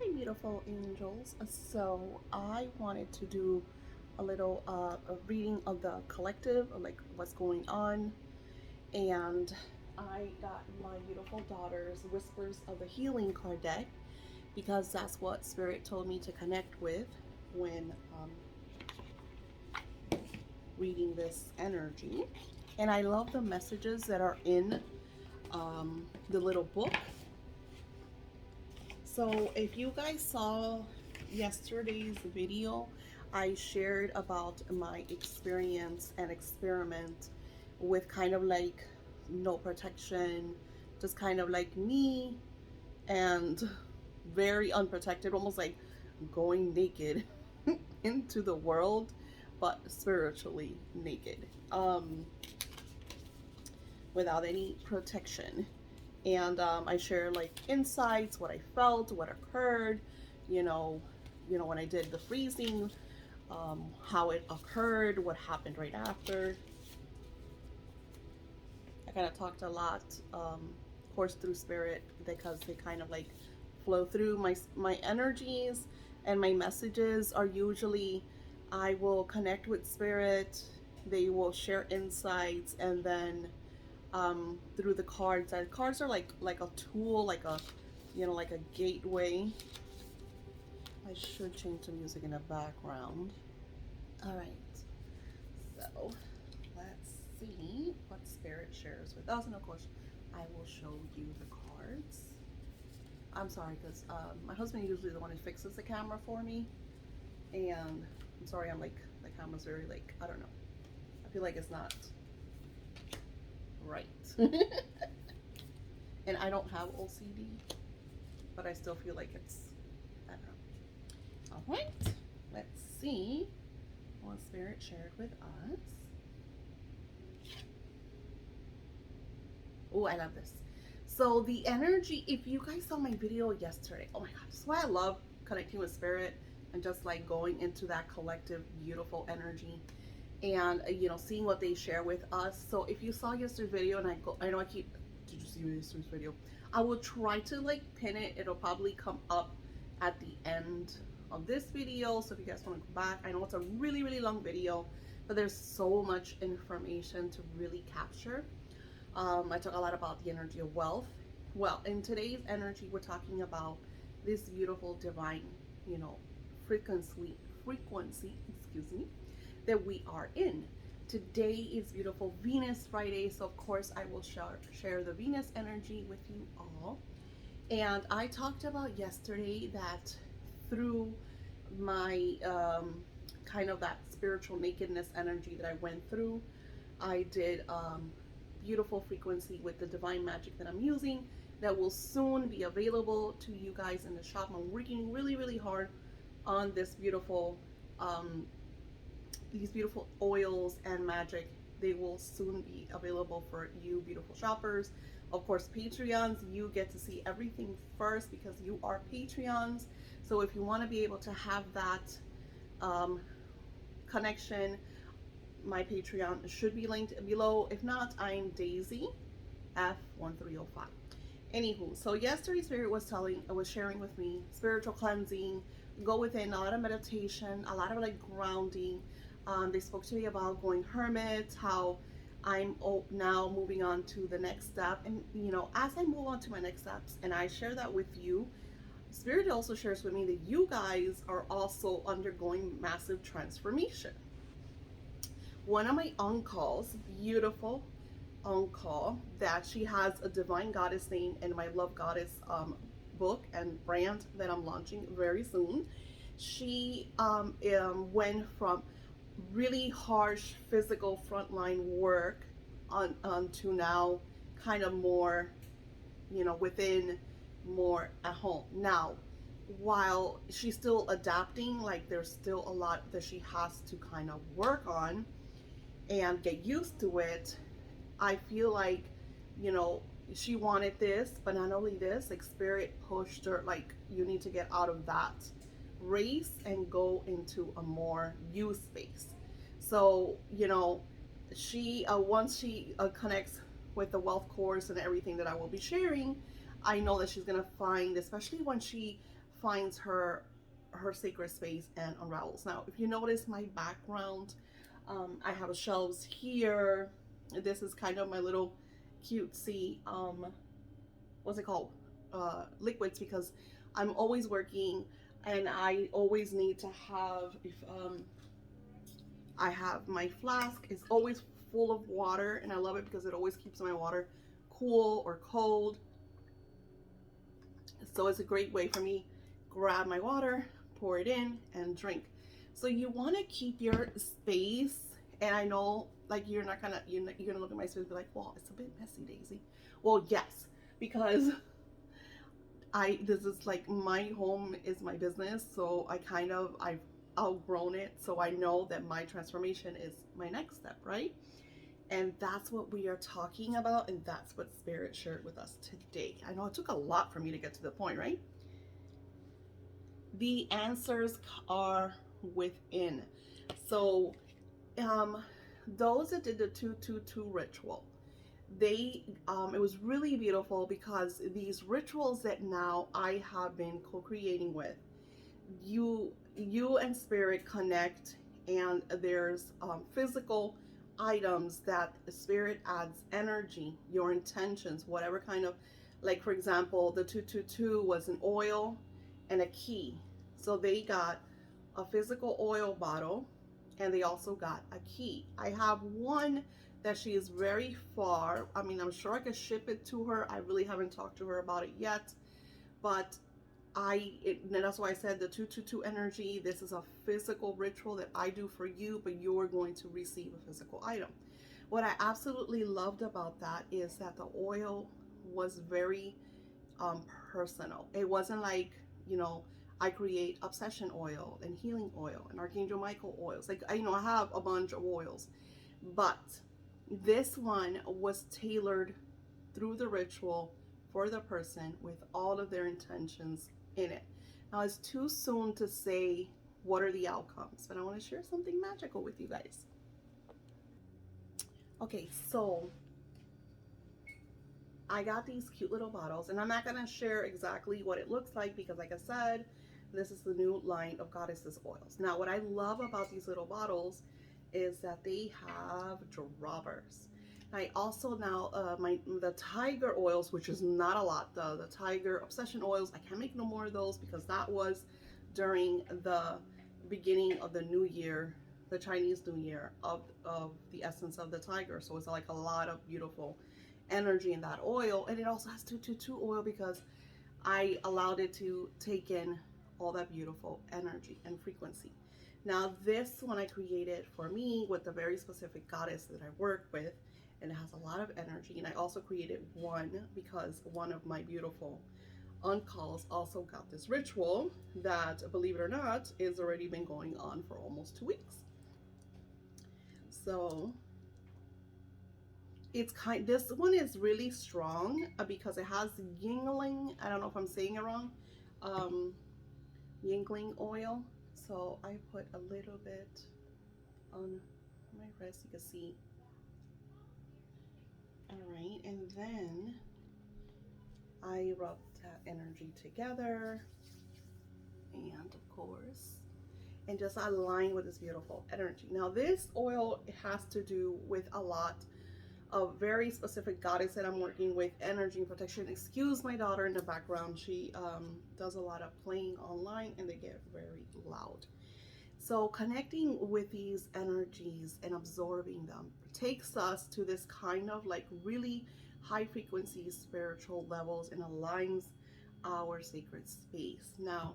Hi, beautiful angels. So I wanted to do a little a reading of the collective, like what's going on, and I got my beautiful daughter's Whispers of the Healing card deck because that's what Spirit told me to connect with when reading this energy. And I love the messages that are in the little book. So if you guys saw yesterday's video, I shared about my experience and experiment with kind of like no protection, just kind of like me and very unprotected, almost like going naked into the world, but spiritually naked, without any protection. And I share like insights, what I felt, what occurred, you know, when I did the freezing, how it occurred, what happened right after. I kind of talked a lot, of course, through spirit because they kind of like flow through my energies, and my messages are usually I will connect with spirit, they will share insights, and then through the cards. Cards are like a tool, like a like a gateway. I should change the music in the background. All right, so let's see what spirit shares with us, and of course, I will show you the cards. I'm sorry because my husband usually the one who fixes the camera for me, and I'm sorry I'm like the camera's very like I don't know. I feel like it's not right. And I don't have OCD, but I still feel like it's, I don't know. All right, let's see what Spirit shared with us. Oh, I love this. So the energy, if you guys saw my video yesterday, oh my God, this is why I love connecting with Spirit and just like going into that collective, beautiful energy and, seeing what they share with us. So if you saw yesterday's video and I know I keep, did you see yesterday's video? I will try to like pin it. It'll probably come up at the end of this video. So if you guys want to go back, I know it's a really, really long video, but there's so much information to really capture. I talk a lot about the energy of wealth. Well, in today's energy, we're talking about this beautiful divine, you know, frequency, excuse me, that we are in. Today is beautiful Venus Friday, so of course I will share the Venus energy with you all. And I talked about yesterday that through my kind of that spiritual nakedness energy that I went through, I did beautiful frequency with the divine magic that I'm using that will soon be available to you guys in the shop. I'm working really, really hard on this beautiful these beautiful oils and magic. They will soon be available for you beautiful shoppers. Of course, Patreons, you get to see everything first because you are Patreons. So if you want to be able to have that connection, my Patreon should be linked below. If not, I'm Daisy F1305. Anywho, so yesterday Spirit was sharing with me spiritual cleansing, go within, a lot of meditation, a lot of like grounding. They spoke to me about going hermit, how I'm now moving on to the next step. And as I move on to my next steps and I share that with you, Spirit also shares with me that you guys are also undergoing massive transformation. One of my uncles, beautiful uncle, that she has a divine goddess name in my love goddess book and brand that I'm launching very soon. She went from really harsh physical frontline work on to now kind of more within, more at home now. While she's still adapting, like there's still a lot that she has to kind of work on and get used to it. I feel like, she wanted this, but not only this, like Spirit pushed her, like, you need to get out of that race and go into a more you space. So, she, once she connects with the wealth course and everything that I will be sharing, I know that she's going to find, especially when she finds her sacred space and unravels. Now, if you notice my background, I have shelves here. This is kind of my little cutesy what's it called, liquids, because I'm always working and I always need to have, if I have my flask is always full of water, and I love it because it always keeps my water cool or cold. So it's a great way for me grab my water, pour it in, and drink. So you want to keep your space, and I know like you're gonna look at my space and be like, well, it's a bit messy, Daisy. Well, yes, because this is like my home is my business, so I've outgrown it, so I know that my transformation is my next step, right? And that's what we are talking about, and that's what Spirit shared with us today. I know it took a lot for me to get to the point, right? The answers are within. So those that did the 222 ritual, it was really beautiful, because these rituals that now I have been co-creating with you and Spirit connect, and there's physical items that Spirit adds energy, your intentions, whatever kind of, like for example, the 222 was an oil and a key. So they got a physical oil bottle, and they also got a key. I have one that she is very far. I mean, I'm sure I could ship it to her. I really haven't talked to her about it yet, but that's why I said the 222 energy. This is a physical ritual that I do for you, but you're going to receive a physical item. What I absolutely loved about that is that the oil was very personal. It wasn't like, I create obsession oil and healing oil and Archangel Michael oils. Like, I have a bunch of oils, but this one was tailored through the ritual for the person with all of their intentions in it. Now, it's too soon to say what are the outcomes, but I want to share something magical with you guys. Okay, so I got these cute little bottles, and I'm not going to share exactly what it looks like because, like I said, this is the new line of Goddesses oils. Now, what I love about these little bottles is that they have droppers. I also now the tiger oils, which is not a lot, the tiger obsession oils, I can't make no more of those because that was during the beginning of the new year, the Chinese New Year, of the essence of the tiger. So it's like a lot of beautiful energy in that oil, and it also has 222 oil because I allowed it to take in all that beautiful energy and frequency. Now, this one I created for me with a very specific goddess that I work with, and it has a lot of energy. And I also created one because one of my beautiful uncles also got this ritual that, believe it or not, is already been going on for almost 2 weeks. So this one is really strong because it has Yingling. I don't know if I'm saying it wrong. Yingling oil. So I put a little bit on my wrist, you can see. All right, and then I rub that energy together, and of course, and just align with this beautiful energy. Now, this oil has to do with a lot of very specific goddess that I'm working with, energy and protection. Excuse my daughter in the background. She does a lot of playing online, and they get very loud. So connecting with these energies and absorbing them takes us to this kind of like really high frequency spiritual levels and aligns our sacred space. Now,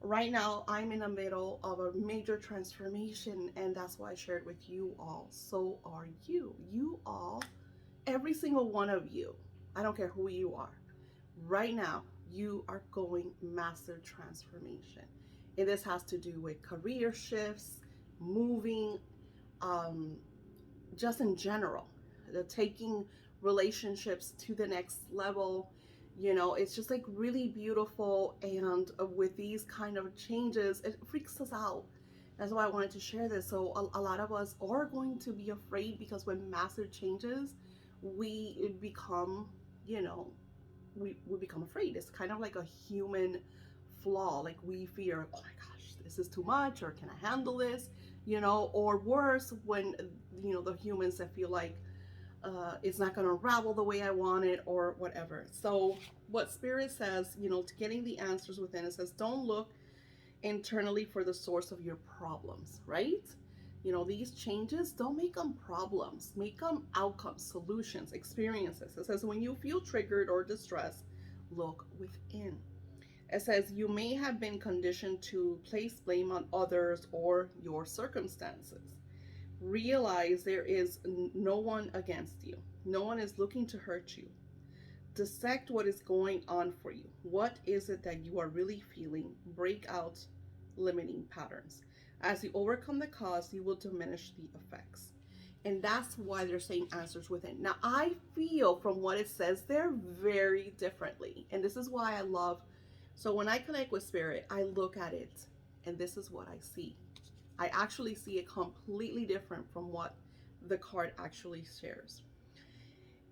right now, I'm in the middle of a major transformation, and that's why I shared with you all. So are you. You all, every single one of you, I don't care who you are, right now, you are going massive transformation. And this has to do with career shifts, moving, just in general, taking relationships to the next level. It's just like really beautiful. And with these kind of changes, it freaks us out. That's why I wanted to share this. So a lot of us are going to be afraid because when massive changes, we become, we become afraid. It's kind of like a human flaw. Like we fear, oh my gosh, this is too much, or can I handle this? Or worse, when, the humans that feel like it's not going to unravel the way I want it or whatever. So, what Spirit says, to getting the answers within, it says, don't look internally for the source of your problems, right? These changes, don't make them problems, make them outcomes, solutions, experiences. It says, when you feel triggered or distressed, look within. It says, you may have been conditioned to place blame on others or your circumstances. Realize there is no one against you. No one is looking to hurt you. Dissect what is going on for you. What is it that you are really feeling? Break out limiting patterns. As you overcome the cause, you will diminish the effects. And that's why they're saying answers within. Now, I feel from what it says there very differently. And this is why I love, so when I connect with Spirit, I look at it and this is what I see. I actually see it completely different from what the card actually shares.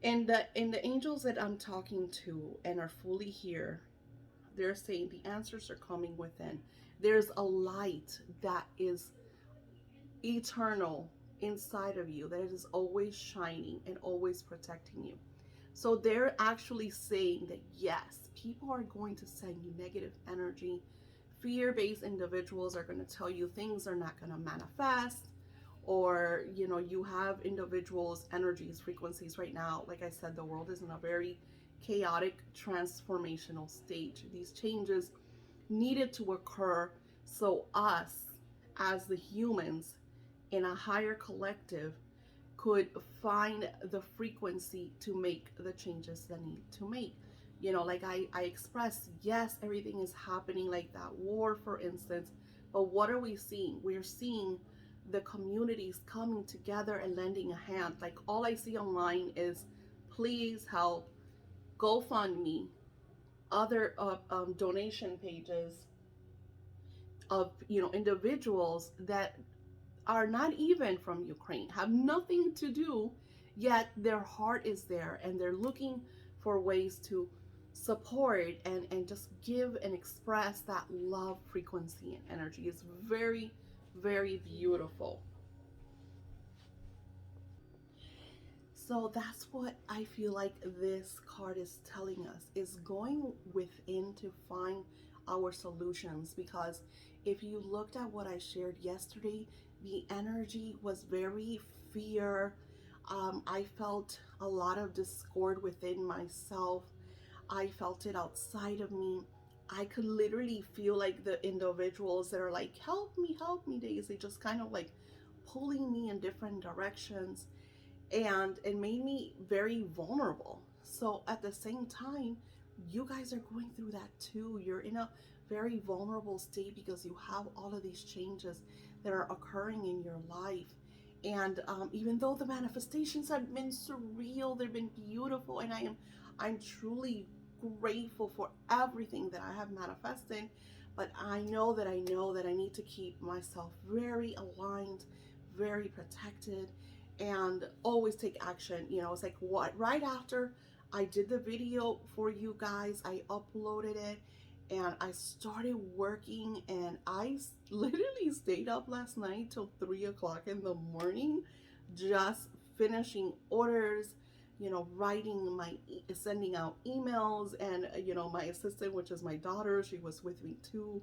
And the angels that I'm talking to and are fully here, they're saying the answers are coming within. There's a light that is eternal inside of you, that is always shining and always protecting you. So they're actually saying that yes, people are going to send you negative energy. Fear-based individuals are going to tell you things are not going to manifest, or you have individuals, energies, frequencies right now. Like I said, the world is in a very chaotic transformational stage. These changes needed to occur so us as the humans in a higher collective could find the frequency to make the changes that need to make. Like I expressed, yes, everything is happening, like that war, for instance, but what are we seeing? We're seeing the communities coming together and lending a hand. Like all I see online is, please help, GoFundMe, other donation pages of individuals that are not even from Ukraine, have nothing to do, yet their heart is there and they're looking for ways to support and just give and express that love frequency and energy. It's very, very beautiful. So that's what I feel like this card is telling us, is going within to find our solutions. Because if you looked at what I shared yesterday, the energy was very fear. I felt a lot of discord within myself. I felt it outside of me. I could literally feel like the individuals that are like, help me, Daisy, just kind of like pulling me in different directions. And it made me very vulnerable. So at the same time, you guys are going through that too. You're in a very vulnerable state because you have all of these changes that are occurring in your life. And even though the manifestations have been surreal, they've been beautiful, and I'm truly grateful for everything that I have manifested. But I know that I need to keep myself very aligned, very protected, and always take action. It's like what, right after I did the video for you guys, I uploaded it and I started working, and I literally stayed up last night till 3 o'clock in the morning, just finishing orders, writing sending out emails. And my assistant, which is my daughter, she was with me too.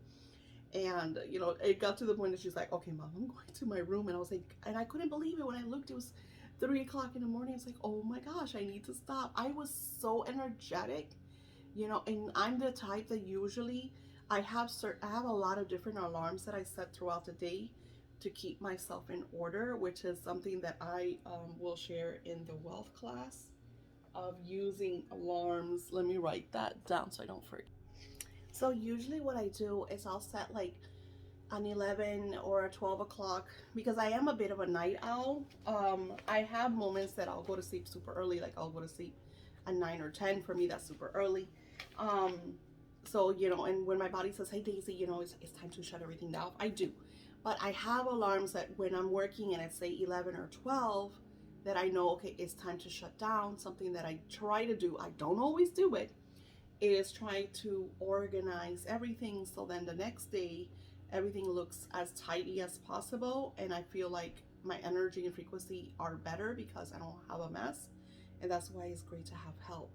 And it got to the point that she's like, okay, Mom, I'm going to my room. And I was like, and I couldn't believe it when I looked, it was 3 o'clock in the morning. It's like, oh my gosh, I need to stop. I was so energetic, and I'm the type that usually I have a lot of different alarms that I set throughout the day to keep myself in order, which is something that I will share in the wealth class, of using alarms. Let me write that down so I don't forget. So usually what I do is I'll set like an 11 or a 12 o'clock, because I am a bit of a night owl. I have moments that I'll go to sleep super early, like I'll go to sleep at 9 or 10. For me, that's super early. So, and when my body says, hey, Daisy, it's time to shut everything down, I do. But I have alarms that when I'm working and I say 11 or 12, that I know, okay, it's time to shut down. Something that I try to do, I don't always do it, is trying to organize everything so then the next day everything looks as tidy as possible, and I feel like my energy and frequency are better because I don't have a mess. And that's why it's great to have help.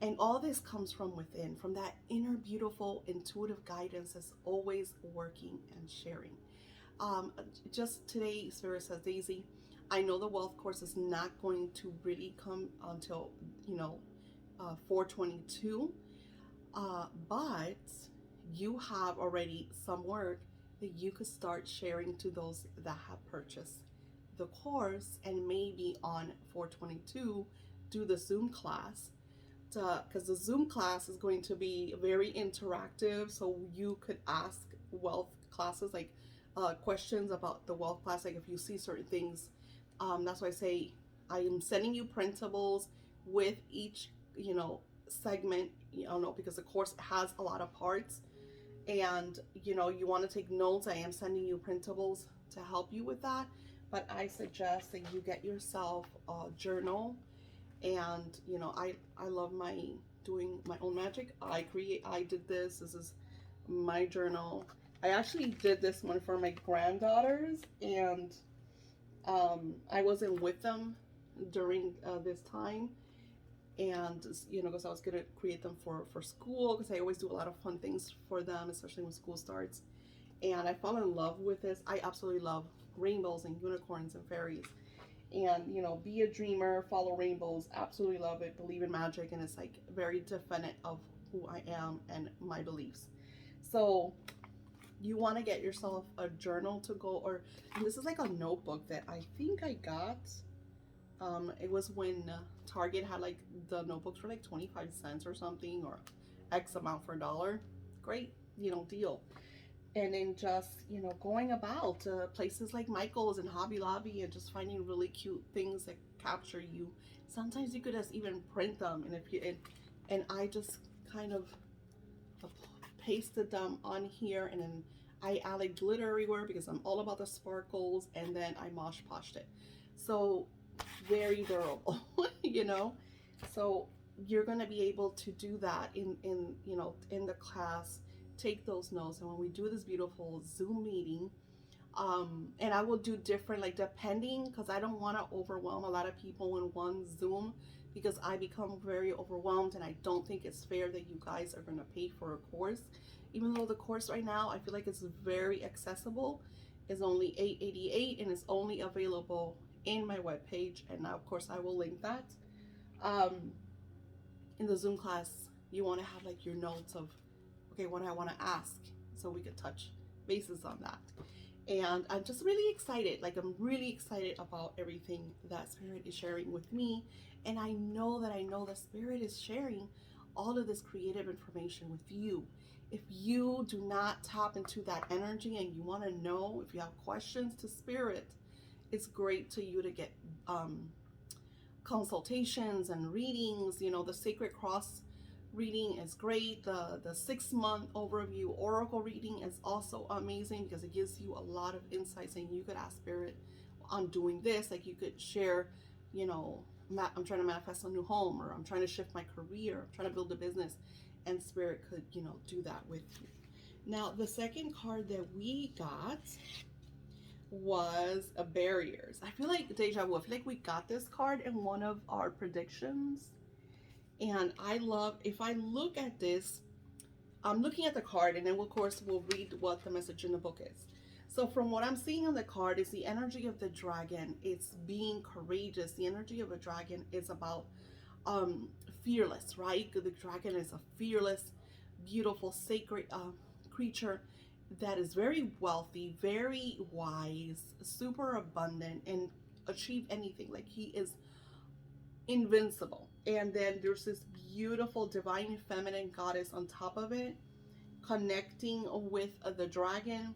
And all this comes from within, from that inner beautiful intuitive guidance that's always working and sharing. Just today, Spirit says, Daisy, I know the wealth course is not going to really come until 422, but you have already some work that you could start sharing to those that have purchased the course, and maybe on 422 do the Zoom class, because the Zoom class is going to be very interactive, so you could ask wealth classes like questions about the wealth class, like if you see certain things. That's why I say I am sending you printables with each segment, because the course has a lot of parts, and you want to take notes. I am sending you printables to help you with that, but I suggest that you get yourself a journal. And I love doing my own magic. I did this is my journal. I actually did this one for my granddaughters, and I wasn't with them during this time, and because I was gonna create them for school, because I always do a lot of fun things for them, especially when school starts. And I fell in love with this. I absolutely love rainbows and unicorns and fairies, and be a dreamer, follow rainbows, absolutely love it, believe in magic, and it's like very definite of who I am and my beliefs. So you want to get yourself a journal to go, or this is like a notebook that I think I got. It was when Target had like the notebooks for like 25 cents or something, or X amount for $1. Great, deal. And then just going about places like Michael's and Hobby Lobby, and just finding really cute things that capture you. Sometimes you could just even print them, and and I just kind of pasted them on here, and then I added glitter everywhere because I'm all about the sparkles, and then I mosh poshed it. So very durable, So you're gonna be able to do that in the class. Take those notes, and when we do this beautiful Zoom meeting, and I will do different, like depending, because I don't want to overwhelm a lot of people in one Zoom, because I become very overwhelmed, and I don't think it's fair that you guys are going to pay for a course, even though the course right now I feel like it's very accessible. It's only $888, and it's only available in my webpage, and now of course I will link that. In the Zoom class, you want to have like your notes of, okay, what I want to ask, so we could touch bases on that. And I'm just really excited. Like, I'm really excited about everything that Spirit is sharing with me. And I know that Spirit is sharing all of this creative information with you. If you do not tap into that energy and you want to know, if you have questions to Spirit, it's great to you to get consultations and readings. The Sacred Cross reading is great. The 6-month overview oracle reading is also amazing, because it gives you a lot of insights, and you could ask Spirit, I'm doing this. Like, you could share, I'm trying to manifest a new home, or I'm trying to shift my career, I'm trying to build a business, and Spirit could do that with you. Now, the second card that we got was barriers. I feel like deja vu. I feel like we got this card in one of our predictions. And I love, if I look at this, I'm looking at the card, and then of course we'll read what the message in the book is. So from what I'm seeing on the card is the energy of the dragon. It's being courageous. The energy of a dragon is about fearless, right? The dragon is a fearless, beautiful, sacred creature that is very wealthy, very wise, super abundant, and achieve anything. Like, he is invincible. And then there's this beautiful divine feminine goddess on top of it, connecting with the dragon,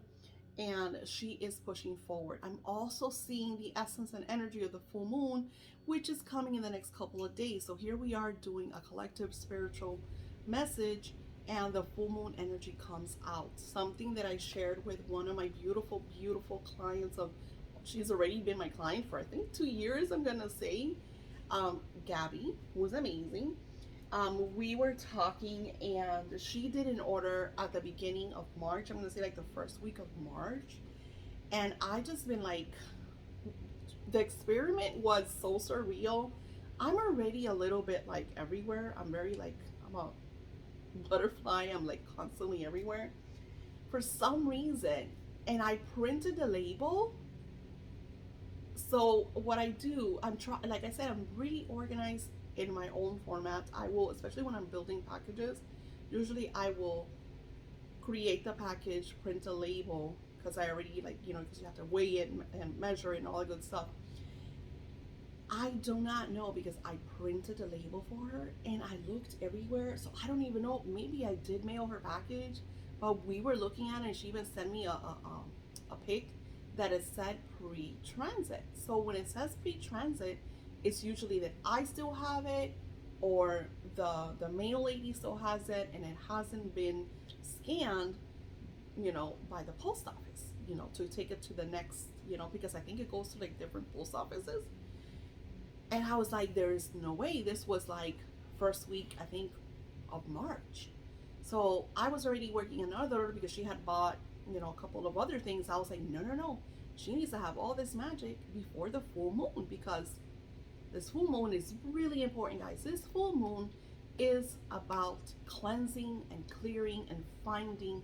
and she is pushing forward. I'm also seeing the essence and energy of the full moon, which is coming in the next couple of days. So here we are doing a collective spiritual message, and the full moon energy comes out. Something that I shared with one of my beautiful clients of, she's already been my client for I think 2 years, I'm gonna say, Gabby, who's amazing. We were talking, and she did an order at the beginning of March. I'm gonna say like the first week of March, and I just been like, the experiment was so surreal. I'm already a little bit like everywhere. I'm very like, I'm a butterfly. I'm like constantly everywhere for some reason. And I printed the label. So what I do, I'm trying, like I said, I'm really organized in my own format. I will, especially when I'm building packages, usually I will create the package, print a label, because I already like, because you have to weigh it and measure it and all that good stuff. I do not know because I printed a label for her and I looked everywhere. So I don't even know. Maybe I did mail her package, but we were looking at it and she even sent me a pic that it said pre-transit. So when it says pre-transit, it's usually that I still have it or the mail lady still has it and it hasn't been scanned, by the post office, to take it to the next, because I think it goes to like different post offices. And I was like, there's no way. This was like first week, I think, of March. So I was already working another because she had bought, a couple of other things. I was like, no, no, no. She needs to have all this magic before the full moon because this full moon is really important, guys. This full moon is about cleansing and clearing and finding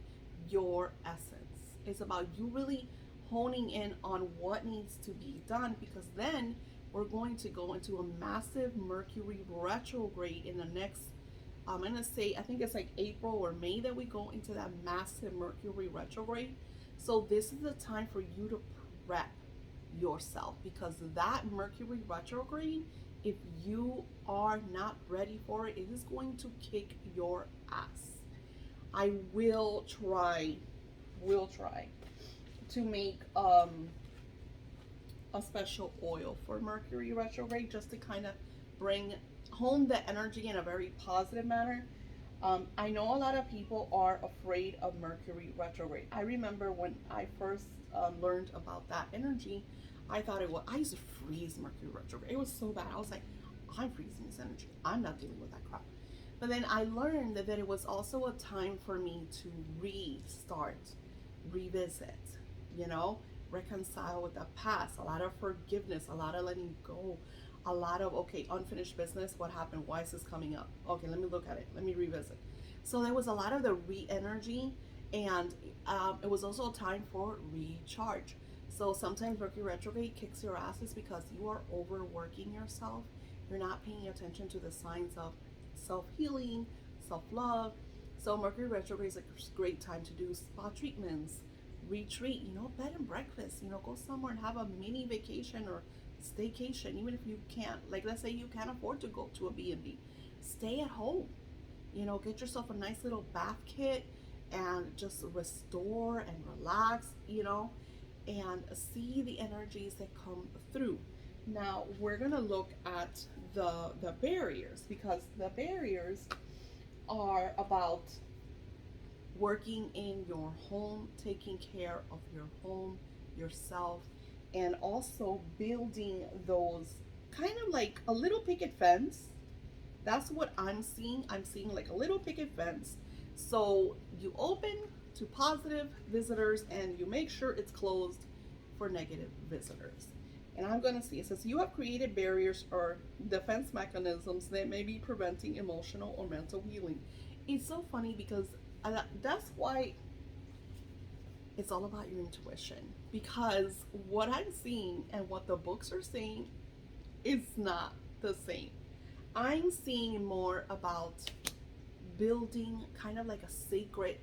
your essence. It's about you really honing in on what needs to be done because then we're going to go into a massive Mercury retrograde in the next, I'm going to say, I think it's like April or May that we go into that massive Mercury retrograde. So this is the time for you to prep yourself because that Mercury retrograde, if you are not ready for it, it is going to kick your ass. I will try to make a special oil for Mercury retrograde just to kind of bring home the energy in a very positive manner. I know a lot of people are afraid of Mercury retrograde. I remember when I first learned about that energy, I thought it was, I used to freeze Mercury retrograde. It was so bad. I was like, I'm freezing this energy. I'm not dealing with that crap. But then I learned that it was also a time for me to restart, revisit, you know, reconcile with the past, a lot of forgiveness, a lot of letting go, a lot of, okay, unfinished business. What happened? Why is this coming up? Okay, let me look at it. Let me revisit. So there was a lot of the re-energy, and it was also a time for recharge. So sometimes Mercury retrograde kicks your asses because you are overworking yourself. You're not paying attention to the signs of self-healing, self-love. So Mercury retrograde is a great time to do spa treatments, retreat, bed and breakfast, go somewhere and have a mini vacation or staycation, even if you can't, like let's say you can't afford to go to a B&B, stay at home, get yourself a nice little bath kit and just restore and relax, and see the energies that come through. Now we're gonna look at the barriers because the barriers are about working in your home, taking care of your home, yourself, and also building those kind of like a little picket fence. That's what I'm seeing. I'm seeing like a little picket fence. So you open to positive visitors and you make sure it's closed for negative visitors. And I'm going to see, it says you have created barriers or defense mechanisms that may be preventing emotional or mental healing. It's so funny because that's why it's all about your intuition, because what I'm seeing and what the books are saying is not the same. I'm seeing more about building kind of like a sacred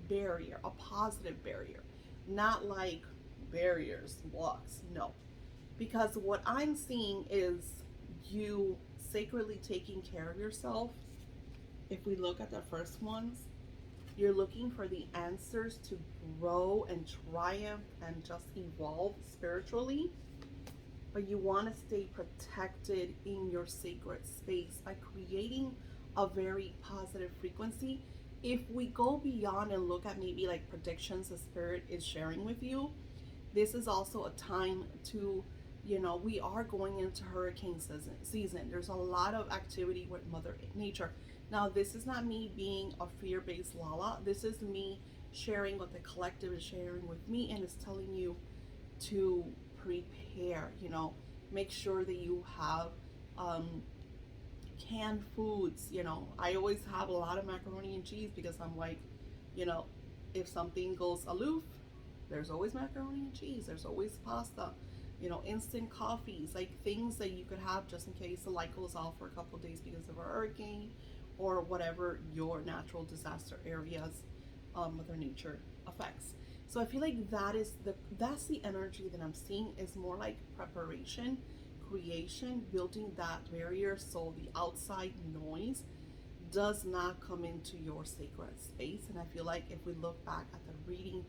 barrier, a positive barrier, not like barriers, blocks, no. Because what I'm seeing is you sacredly taking care of yourself. If we look at the first ones, you're looking for the answers to grow and triumph and just evolve spiritually, but you want to stay protected in your sacred space by creating a very positive frequency. If we go beyond and look at maybe like predictions the spirit is sharing with you, this is also a time to We are going into hurricane season. There's a lot of activity with Mother Nature. Now, this is not me being a fear-based Lala. This is me sharing what the collective is sharing with me, and it's telling you to prepare. Make sure that you have um, canned foods. I always have a lot of macaroni and cheese because I'm like, you know, if something goes aloof, there's always macaroni and cheese. There's always pasta. Instant coffees, like things that you could have just in case the light goes off for a couple of days because of a hurricane or whatever your natural disaster areas, Mother Nature affects. So I feel like that's the energy that I'm seeing is more like preparation, creation, building that barrier so the outside noise does not come into your sacred space. And I feel like if we look back at the reading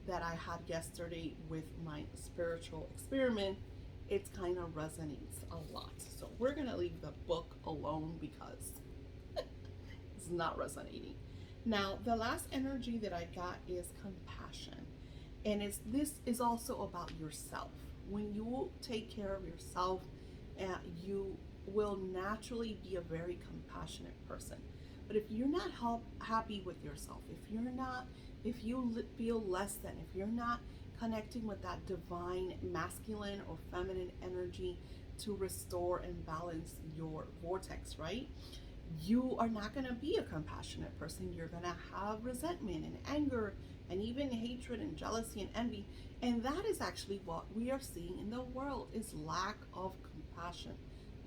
that I had yesterday with my spiritual experiment, it kind of resonates a lot. So we're gonna leave the book alone because it's not resonating. Now, the last energy that I got is compassion. And this is also about yourself. When you take care of yourself, you will naturally be a very compassionate person. But if you're not happy with yourself, if you feel less than, if you're not connecting with that divine masculine or feminine energy to restore and balance your vortex, right? You are not going to be a compassionate person. You're going to have resentment and anger and even hatred and jealousy and envy. And that is actually what we are seeing in the world is lack of compassion,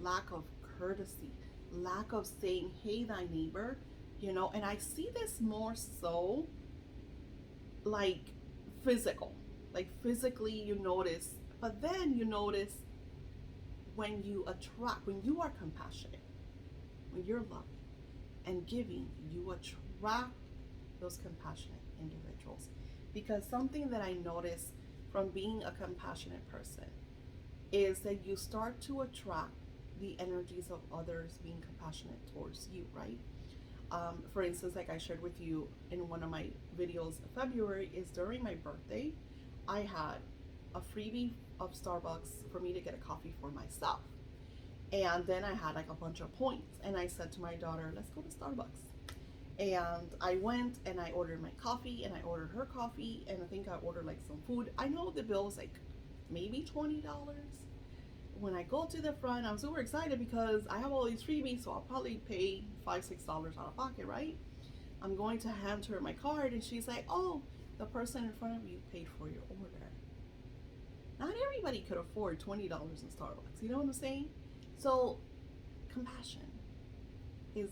lack of courtesy, lack of saying, hey, thy neighbor, and I see this more so like physical, like physically you notice, but then you notice when you are compassionate, when you're loving and giving, you attract those compassionate individuals. Because something that I notice from being a compassionate person is that you start to attract the energies of others being compassionate towards you, right? For instance, like I shared with you in one of my videos in February, is during my birthday, I had a freebie of Starbucks for me to get a coffee for myself. And then I had like a bunch of points. And I said to my daughter, let's go to Starbucks. And I went and I ordered my coffee and I ordered her coffee. And I think I ordered like some food. I know the bill was like maybe $20. When I go to the front, I'm super excited because I have all these freebies, so I'll probably pay $5-6 out of pocket, right? I'm going to hand her my card, and she's like, "Oh, the person in front of you paid for your order." Not everybody could afford $20 in Starbucks. You know what I'm saying? So, compassion is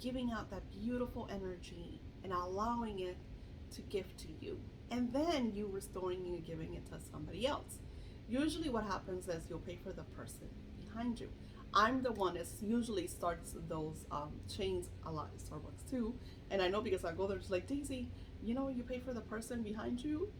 giving out that beautiful energy and allowing it to give to you, and then you restoring and giving it to somebody else. Usually what happens is you'll pay for the person behind you. I'm the one that usually starts those chains a lot at Starbucks too. And I know because I go there, it's like, Daisy, you pay for the person behind you.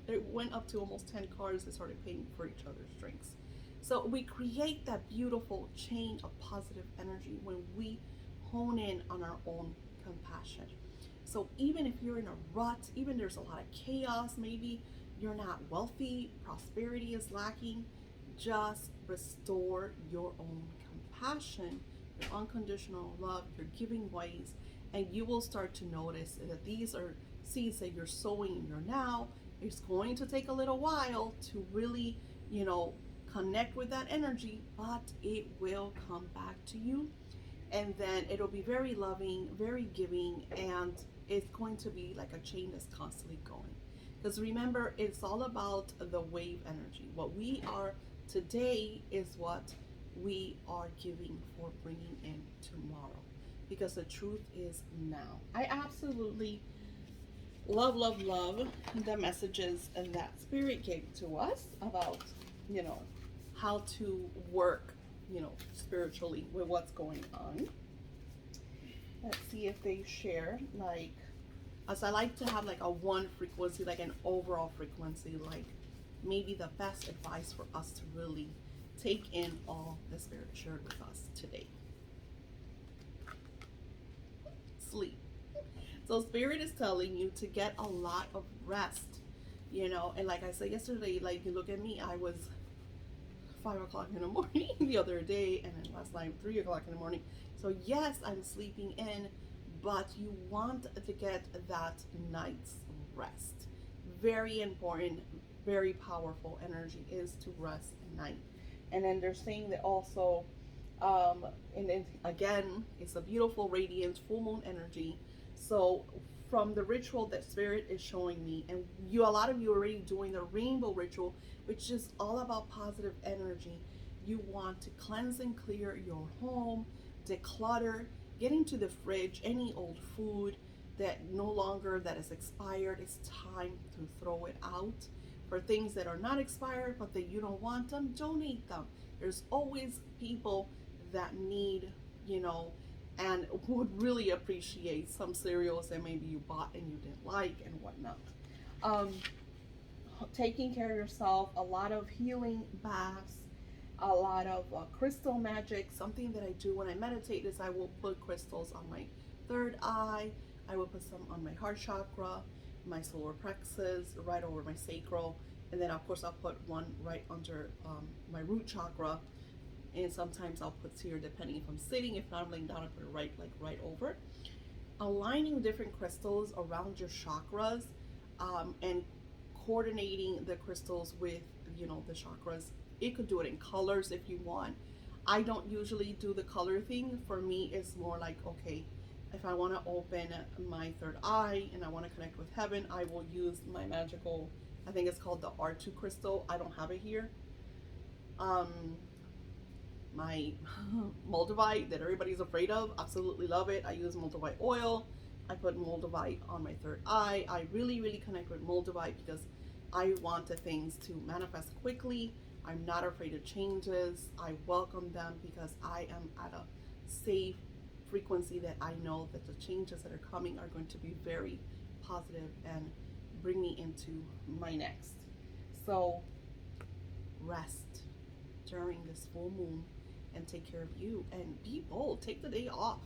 It went up to almost 10 cars that started paying for each other's drinks. So we create that beautiful chain of positive energy when we hone in on our own compassion. So even if you're in a rut, even there's a lot of chaos, maybe you're not wealthy, prosperity is lacking, just restore your own compassion, your unconditional love, your giving ways, and you will start to notice that these are seeds that you're sowing in your now. It's going to take a little while to really, connect with that energy, but it will come back to you. And then it'll be very loving, very giving, and it's going to be like a chain that's constantly going. Because remember, it's all about the wave energy. What we are today is what we are giving for bringing in tomorrow. Because the truth is now. I absolutely love the messages that Spirit gave to us about, how to work, spiritually with what's going on. Let's see if they share, like, as I like to have like a one frequency, like an overall frequency, like maybe the best advice for us to really take in all the Spirit shared with us today. Sleep. So Spirit is telling you to get a lot of rest, and like I said yesterday, like you look at me, I was 5 o'clock in the morning the other day, and then last night 3 o'clock in the morning. So yes, I'm sleeping in, but you want to get that night's rest. Very important, very powerful energy is to rest at night. And then they're saying that also, and then again, it's a beautiful, radiant, full moon energy. So from the ritual that Spirit is showing me, and a lot of you are already doing the rainbow ritual, which is all about positive energy. You want to cleanse and clear your home, declutter, get into the fridge, any old food that no longer that is expired. It's time to throw it out. For things that are not expired but that you don't want them, donate them. There's always people that need, and would really appreciate some cereals that maybe you bought and you didn't like and whatnot. Taking care of yourself, a lot of healing baths, a lot of crystal magic. Something that I do when I meditate is I will put crystals on my third eye. I will put some on my heart chakra, my solar plexus, right over my sacral, and then of course I'll put one right under my root chakra, and sometimes I'll put here depending if I'm sitting. If not, I'm laying down, I put it right over. Aligning different crystals around your chakras, and coordinating the crystals with the chakras. You could do it in colors if you want. I don't usually do the color thing. For me, it's more like, okay, if I want to open my third eye and I want to connect with heaven, I will use my magical, I think it's called the R2 crystal. I don't have it here. My moldavite that everybody's afraid of, absolutely love it. I use moldavite oil. I put moldavite on my third eye. I really connect with moldavite because I want the things to manifest quickly. I'm not afraid of changes. I welcome them because I am at a safe frequency that I know that the changes that are coming are going to be very positive and bring me into my next. So rest during this full moon and take care of you and be bold. Take the day off,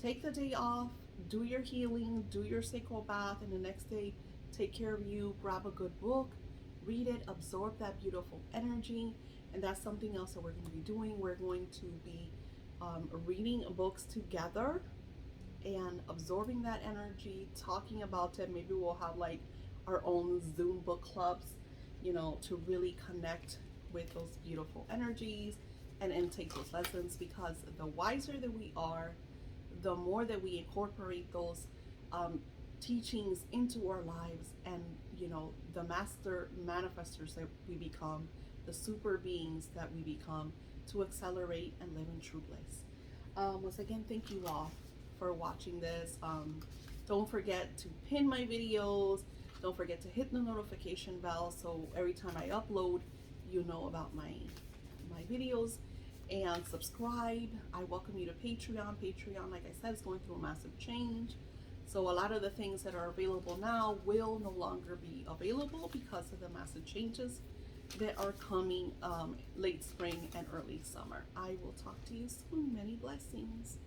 take the day off, do your healing, do your sacral bath, and the next day take care of you. Grab a good book, read it, absorb that beautiful energy. And that's something else that we're going to be doing. We're going to be reading books together and absorbing that energy, talking about it. Maybe we'll have like our own Zoom book clubs, to really connect with those beautiful energies and take those lessons, because the wiser that we are, the more that we incorporate those teachings into our lives, and the master manifestors that we become, the super beings that we become, to accelerate and live in true bliss. Once again, thank you all for watching this. Don't forget to pin my videos. Don't forget to hit the notification bell so every time I upload, you know about my videos. And subscribe. I welcome you to Patreon. Patreon, like I said, is going through a massive change. So a lot of the things that are available now will no longer be available because of the massive changes that are coming late spring and early summer. I will talk to you soon. Many blessings.